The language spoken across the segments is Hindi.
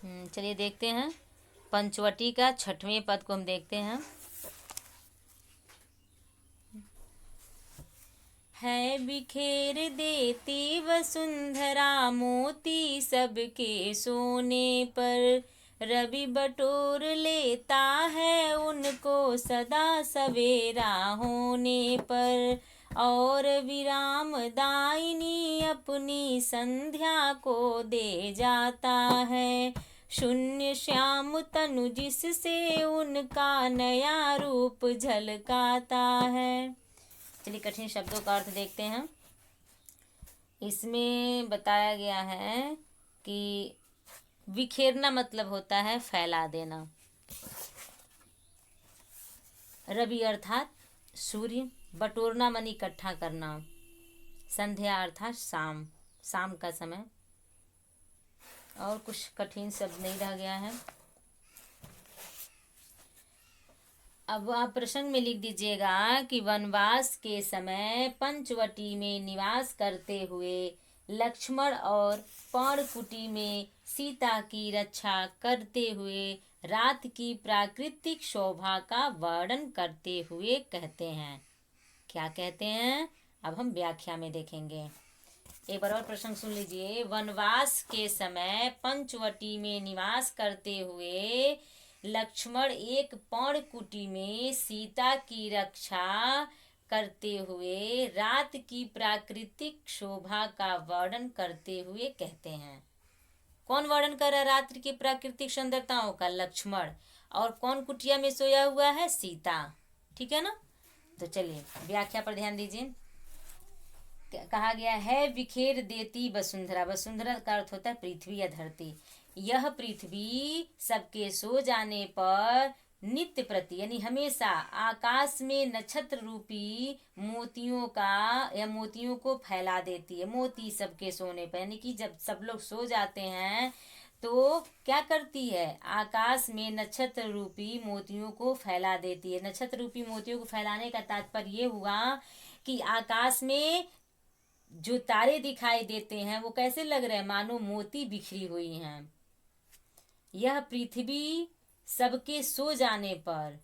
चलिए देखते हैं पंचवटी का छठवें पद को हम देखते हैं। है बिखेर देती वसुंधरा मोती सबके सोने पर, रवि बटोर लेता है उनको सदा सवेरा होने पर, और विराम दायिनी अपनी संध्या को दे जाता है, शून्य श्याम तनु जिससे उनका नया रूप झलकाता है। चलिए कठिन शब्दों का अर्थ देखते हैं। इसमें बताया गया है कि बिखेरना मतलब होता है फैला देना, रवि अर्थात सूर्य, बटोरना मन इकट्ठा करना, संध्या अर्थात शाम, शाम का समय। और कुछ कठिन शब्द नहीं रह गया है। अब आप प्रश्न में लिख दीजिएगा कि वनवास के समय पंचवटी में निवास करते हुए लक्ष्मण और पर्णकुटी में सीता की रक्षा करते हुए रात की प्राकृतिक शोभा का वर्णन करते हुए कहते हैं। क्या कहते हैं अब हम व्याख्या में देखेंगे। एक बार और प्रश्न सुन लीजिए। वनवास के समय पंचवटी में निवास करते हुए लक्ष्मण एक पर्णकुटी में सीता की रक्षा करते हुए रात की प्राकृतिक शोभा का वर्णन करते हुए कहते हैं। कौन वर्णन कर रहा है रात्रि की प्राकृतिक सुंदरताओं का? लक्ष्मण। और कौन कुटिया में सोया हुआ है? सीता। ठीक है ना। तो चलिए व्याख्या पर ध्यान दीजिए। कहा गया है बिखेर देती वसुंधरा। वसुंधरा का अर्थ होता है पृथ्वी या धरती। यह पृथ्वी सबके सो जाने पर नित्य प्रति यानी हमेशा आकाश में नक्षत्र रूपी मोतियों का या मोतियों को फैला देती है। मोती सबके सोने पर यानी कि जब सब लोग सो जाते हैं तो क्या करती है? आकाश में नक्षत्र रूपी मोतियों को फैला देती है। नक्षत्र रूपी मोतियों को फैलाने का तात्पर्य ये हुआ कि आकाश में जो तारे दिखाई देते हैं वो कैसे लग रहे हैं? मानो मोती बिखरी हुई हैं। यह पृथ्वी सबके सो जाने पर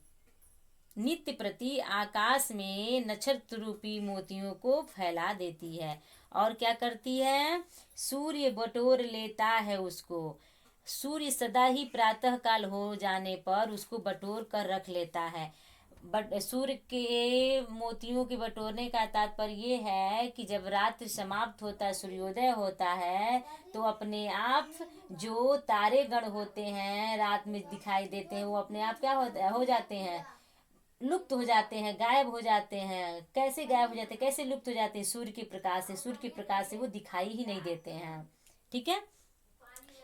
नित्य प्रति आकाश में नक्षत्र रूपी मोतियों को फैला देती है। और क्या करती है? सूर्य बटोर लेता है उसको। सूर्य सदा ही प्रातः काल हो जाने पर उसको बटोर कर रख लेता है। बट सूर्य के मोतियों के बटोरने का तात्पर्य ये है कि जब रात्रि समाप्त होता है, सूर्योदय होता है, तो अपने आप जो तारे गण होते हैं रात में दिखाई देते हैं वो अपने आप क्या हो जाते हैं? लुप्त हो जाते हैं, गायब हो जाते हैं। कैसे गायब हो जाते हैं, कैसे लुप्त हो जाते हैं? सूर्य के प्रकाश से। सूर्य के प्रकाश से वो दिखाई ही नहीं देते हैं। ठीक है।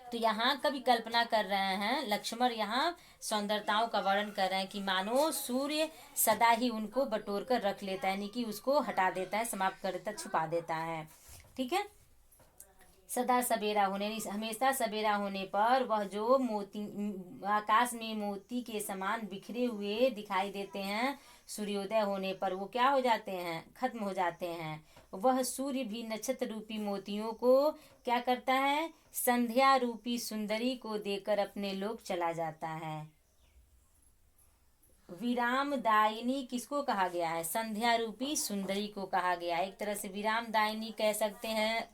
तो यहाँ कभी कल्पना कर रहे हैं लक्ष्मण, यहाँ सौंदर्यताओं का वर्णन कर रहे हैं कि मानो सूर्य सदा ही उनको बटोर कर रख लेता है, यानी कि उसको हटा देता है, समाप्त कर देता, छुपा देता है। ठीक है। सदा सवेरा होने हमेशा सवेरा होने पर वह जो मोती आकाश में मोती के समान बिखरे हुए दिखाई देते हैं, सूर्योदय होने पर वो क्या हो जाते हैं? खत्म हो जाते हैं। वह सूर्य भी नक्षत्र रूपी मोतियों को क्या करता है? संध्या रूपी सुंदरी को देकर अपने लोक चला जाता है। विराम दायिनी किसको कहा गया है? संध्या रूपी सुंदरी को कहा गया है। एक तरह से विराम दायिनी कह सकते हैं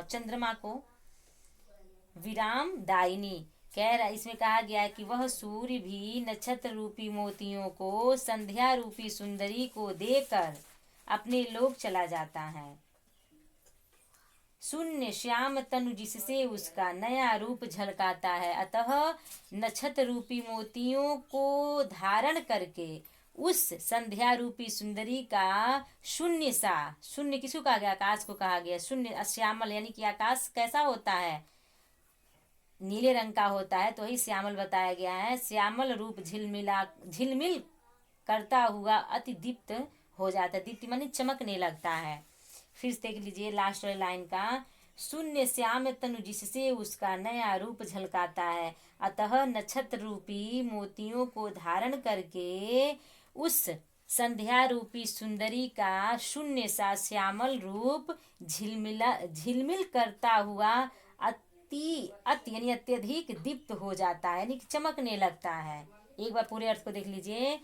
चंद्रमा को। विराम दायिनी कह रहा, इसमें कहा गया है कि वह सूर्य भी नक्षत्र रूपी मोतियों को संध्या रूपी सुंदरी को देकर अपने लोक चला जाता है। शून्य श्याम तनु जिससे उसका नया रूप झलकाता है। अतः नक्षत्र रूपी मोतियों को धारण करके उस संध्या रूपी सुंदरी का शून्य सा, शून्य किसको कहा गया? आकाश को कहा गया शून्य। श्यामल यानी कि आकाश कैसा होता है? नीले रंग का होता है, तो ही श्यामल बताया गया है। श्यामल रूप झिलमिल करता हुआ अति दीप्त हो जाता है। दीप्ति मानी चमकने लगता है। फिर देख लीजिए लास्ट वाली लाइन का, शून्य श्याम तनु जिससे उसका नया रूप झलकाता है। अतः नक्षत्र रूपी मोतियों को धारण करके उस संध्या रूपी सुंदरी का शून्य सा श्यामल रूप झिलमिल करता हुआ अति यानी अत्यधिक दीप्त हो जाता है, यानी कि चमकने लगता है। एक बार पूरे अर्थ को देख लीजिए।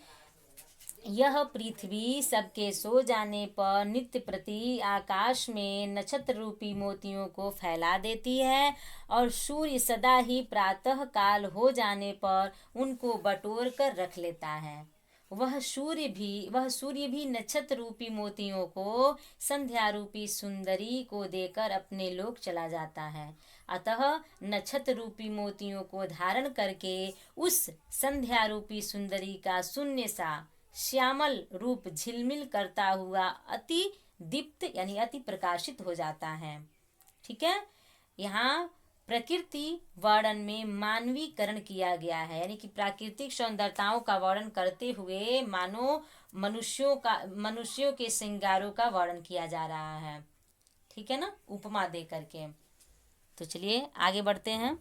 यह पृथ्वी सबके सो जाने पर नित्य प्रति आकाश में नक्षत्र रूपी मोतियों को फैला देती है और सूर्य सदा ही प्रातः काल हो जाने पर उनको बटोर कर रख लेता है। वह सूर्य भी नक्षत्र रूपी मोतियों को संध्या रूपी सुंदरी को देकर अपने लोक चला जाता है। अतः नक्षत्र रूपी मोतियों को धारण करके उस संध्या रूपी सुंदरी का शून्य सा श्यामल रूप झिलमिल करता हुआ अति दीप्त यानी अति प्रकाशित हो जाता है। ठीक है, यहाँ प्रकृति वर्णन में मानवीकरण किया गया है, यानी कि प्राकृतिक सौंदर्यताओं का वर्णन करते हुए मानो मनुष्यों के श्रृंगारों का वर्णन किया जा रहा है। ठीक है ना, उपमा दे करके। तो चलिए आगे बढ़ते हैं।